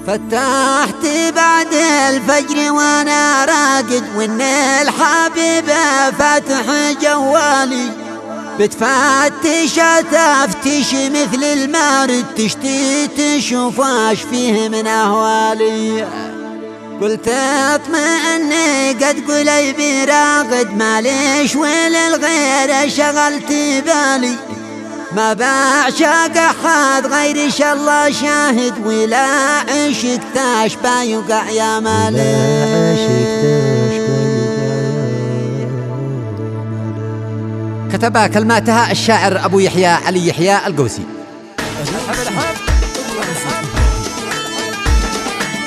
فتحت بعد الفجر وانا راقد وان الحبيبة فاتح جوالي، بتفتش تفتش مثل المارد تشتي تشوف اش فيه من اهوالي. قلت اطمئني قد قلبي راقد ماليش وللغير شغلت بالي، ما بعشق احد غير الله شاهد ولا عشق تشبه يقع يا مالي. كتب كلماتها الشاعر أبو يحيى علي يحيى القوسي.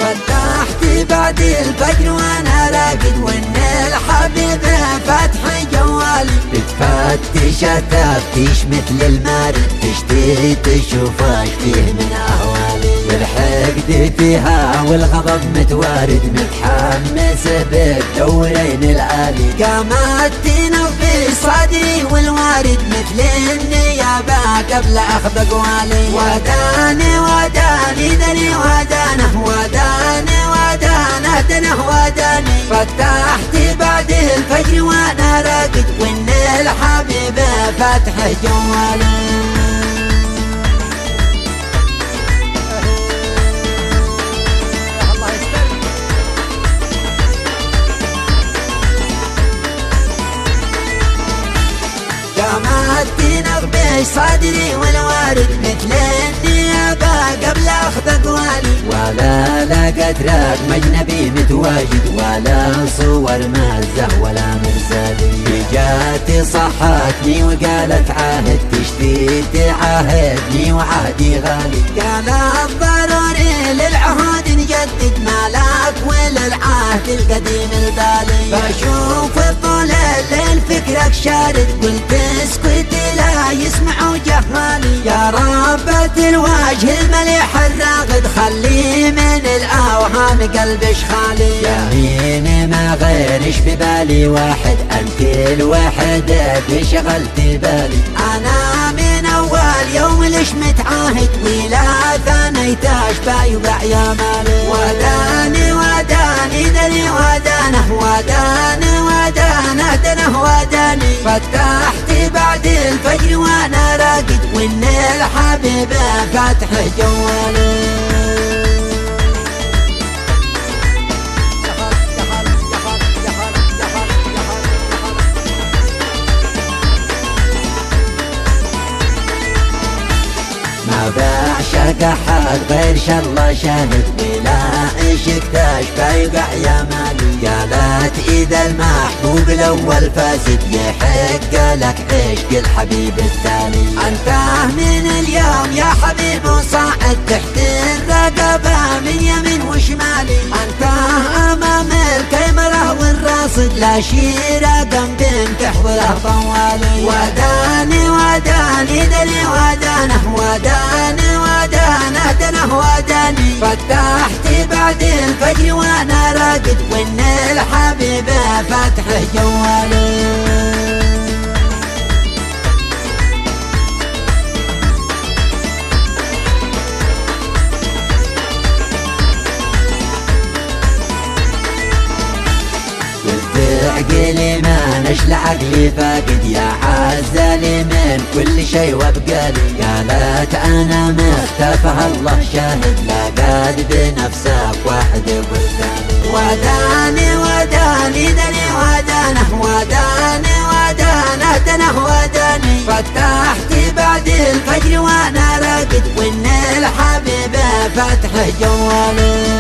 فتحت بعد الفجر وانا راقد وان الحبيبة فاتح جوالي، بتفتش تفتش مثل المارد تشتي تشوف اش فيه من اهوالي. والحقد فيها والغضب متوارد متحمس بالدورين العالي، قامت تنبي صدري والوارد مثل النيابة قبل اخذ اقوالي. وداني وداني دني ودانه وداني ودانه دنه وداني، فتحت بعد الفجر وانا راقد وان الحبيبة فاتح جوالي. قامت تنبش صدري والوارد مثل النيابة قبل اخذ اقوالي. ولا لقت رقم اجنبي متواجد ولا صور مزه ولا مرسالي، جات صحتني وقالت عاهد تشتي تعاهدني وعهدي غالي. قالت ضروري للعهود نجدد مالك وللعهد القديم البالي، بشوف طول الليل فكرك شارد قلت اسكت لا يسمعوا جهالي. يا ربة الوجه المليح الراغد خلي من الاوهام قلبش خالي. يميني ما غيرش ببالي واحد انت الوحدة بشغلت بالي. انا من اول يوم ليش متعاهد ولا ثانيتاش بايوقع يا مالي. وداني وداني دني ودانه وداني ودانه دنه وداني، فتحت بعد الفجر وانا راقد وان الحبيبة فاتح جوالي. ما بعشق احد غير الله شاهد ولا عشق تشبه يقع يا مالي. قالت اذا المحبوب الاول فاسد يحق لك عشق الحبيب الثاني. انت من اليوم يا حبيب وصاعد تحت الرقبة من يمين وشمالي. انت امام الكاميرا والراصد لا شي رقم تحضره طوالي. وداني وداني دني ودانه وداني ودانه دنه وداني، فتحت بعد الفجر وانا راقد وان الحبيبة فاتح جوالي. عقلي ما نشل عقلي فاقد يا عزالي من كل شي وبقالي. قالت انا مختفى الله شاهد لقد بنفسك واحد والثاني. وداني وداني دني ودانه وداني ودانه دنه وداني، فتحت بعد الفجر وانا راقد وان الحبيبة فاتح جوالي.